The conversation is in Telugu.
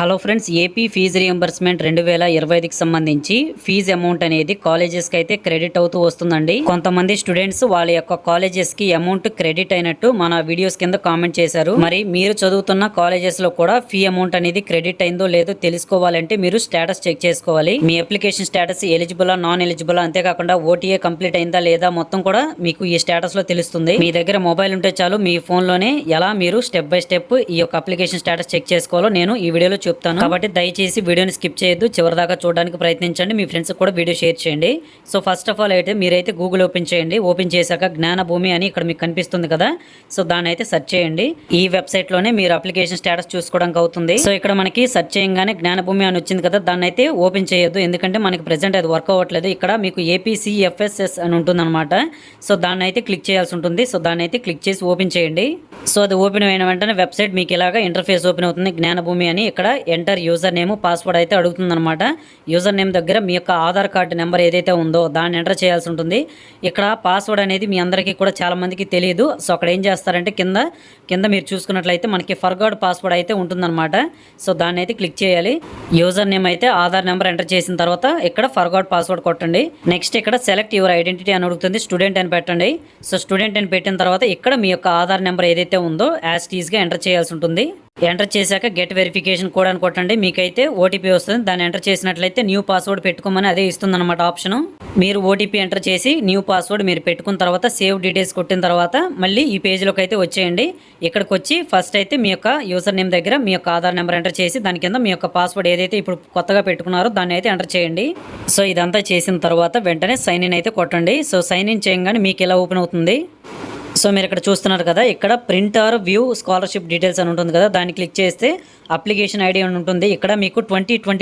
Hello friends, AP fees reimbursement 2025కి సంబంధించి ఫీజు అమౌంట్ అనేది కాలేజెస్కి అయితే క్రెడిట్ అవుతూ వస్తుందండి. కొంతమంది స్టూడెంట్స్ వాళ్ళ యొక్క కాలేజెస్కి అమౌంట్ క్రెడిట్ అయినట్టు మన వీడియోస్ కింద కామెంట్ చేశారు. మరి మీరు చదువుతున్న కాలేజెస్లో కూడా ఫీ అమౌంట్ అనేది క్రెడిట్ అయిందో లేదో తెలుసుకోవాలంటే మీరు స్టేటస్ చెక్ చేసుకోవాలి. మీ అప్లికేషన్ స్టేటస్ ఎలిజిబులా నాన్ ఎలిజిబులా, అంతేకాకుండా ఓటీఏ కంప్లీట్ అయిందా లేదా మొత్తం కూడా మీకు ఈ స్టేటస్లో తెలుస్తుంది. మీ దగ్గర మొబైల్ ఉంటే చాలు, మీ ఫోన్లోనే ఎలా మీరు స్టెప్ బై స్టెప్ ఈ యొక్క అప్లికేషన్ స్టేటస్ చెక్ చేసుకోవాలో నేను ఈ వీడియోలో చెప్తాను. కాబట్టి దయచేసి వీడియోని స్కిప్ చేయొద్దు, చివరిదాకా చూడడానికి ప్రయత్నించండి. మీ ఫ్రెండ్స్ కూడా వీడియో షేర్ చేయండి. సో ఫస్ట్ ఆఫ్ ఆల్ అయితే మీరైతే గూగుల్ ఓపెన్ చేయండి. ఓపెన్ చేశాక జ్ఞానభూమి అని ఇక్కడ మీకు కనిపిస్తుంది కదా, సో దాన్ని అయితే సెర్చ్ చేయండి. ఈ వెబ్సైట్ లోనే మీరు అప్లికేషన్ స్టేటస్ చూసుకోవడానికి అవుతుంది. సో ఇక్కడ మనకి సెర్చ్ చేయగానే జ్ఞానభూమి అని వచ్చింది కదా, దాన్ని అయితే ఓపెన్ చేయొద్దు, ఎందుకంటే మనకి ప్రెసెంట్ అది వర్క్ అవ్వట్లేదు. ఇక్కడ మీకు ఏపీసీఎఫ్ఎస్ఎస్ అని ఉంటుంది అనమాట. సో దాన్ని అయితే క్లిక్ చేయాల్సి ఉంటుంది. సో దాన్ని అయితే క్లిక్ చేసి ఓపెన్ చేయండి. సో అది ఓపెన్ అయిన వెంటనే వెబ్సైట్ మీకు ఇలాగా ఇంటర్ఫేస్ ఓపెన్ అవుతుంది. జ్ఞానభూమి అని ఇక్కడ ఎంటర్ యూజర్ నేమ్ పాస్వర్డ్ అయితే అడుగుతుంది అనమాట. యూజర్ నేమ్ దగ్గర మీ యొక్క ఆధార్ కార్డు నెంబర్ ఏదైతే ఉందో దాన్ని ఎంటర్ చేయాల్సి ఉంటుంది. ఇక్కడ పాస్వర్డ్ అనేది మీ అందరికీ కూడా చాలా మందికి తెలియదు. సో అక్కడ ఏం చేస్తారంటే కింద మీరు చూసుకున్నట్లయితే మనకి ఫర్గాడ్ పాస్వర్డ్ అయితే ఉంటుందన్నమాట. సో దాన్ని అయితే క్లిక్ చేయాలి. యూజర్ నేమ్ అయితే ఆధార్ నెంబర్ ఎంటర్ చేసిన తర్వాత ఇక్కడ ఫర్గాడ్ పాస్వర్డ్ కొట్టండి. నెక్స్ట్ ఇక్కడ సెలెక్ట్ యువర్ ఐడెంటిటీ అని అడుగుతుంది. స్టూడెంట్ అని పెట్టండి. సో స్టూడెంట్ అని పెట్టిన తర్వాత ఇక్కడ మీ యొక్క ఆధార్ నెంబర్ ఏదైతే ఉందో యాజ్ టీజ్గా ఎంటర్ చేయాల్సి ఉంటుంది. ఎంటర్ చేశాక గెట్ వెరిఫికేషన్ కోడ్ అని కొట్టండి. మీకైతే ఓటీపీ వస్తుంది. దాన్ని ఎంటర్ చేసినట్లయితే న్యూ పాస్వర్డ్ పెట్టుకోమని అదే ఇస్తుంది అనమాట ఆప్షన్. మీరు ఓటీపీ ఎంటర్ చేసి న్యూ పాస్వర్డ్ మీరు పెట్టుకున్న తర్వాత సేవ్ డీటెయిల్స్ కొట్టిన తర్వాత మళ్ళీ ఈ పేజ్లోకి అయితే వచ్చేయండి. ఇక్కడికి వచ్చి ఫస్ట్ అయితే మీ యొక్క యూజర్ నేమ్ దగ్గర మీ యొక్క ఆధార్ నెంబర్ ఎంటర్ చేసి దాని కింద మీ యొక్క పాస్వర్డ్ ఏదైతే ఇప్పుడు కొత్తగా పెట్టుకున్నారో దాన్ని అయితే ఎంటర్ చేయండి. సో ఇదంతా చేసిన తర్వాత వెంటనే సైన్ ఇన్ అయితే కొట్టండి. సో సైన్ ఇన్ చేయగానే మీకు ఇలా ఓపెన్ అవుతుంది. సో మీరు ఇక్కడ చూస్తున్నారు కదా, ఇక్కడ print are view scholarship details అని ఉంటుంది కదా, దాన్ని క్లిక్ చేస్తే అప్లికేషన్ ఐడి అని ఉంటుంది. ఇక్కడ మీకు 2020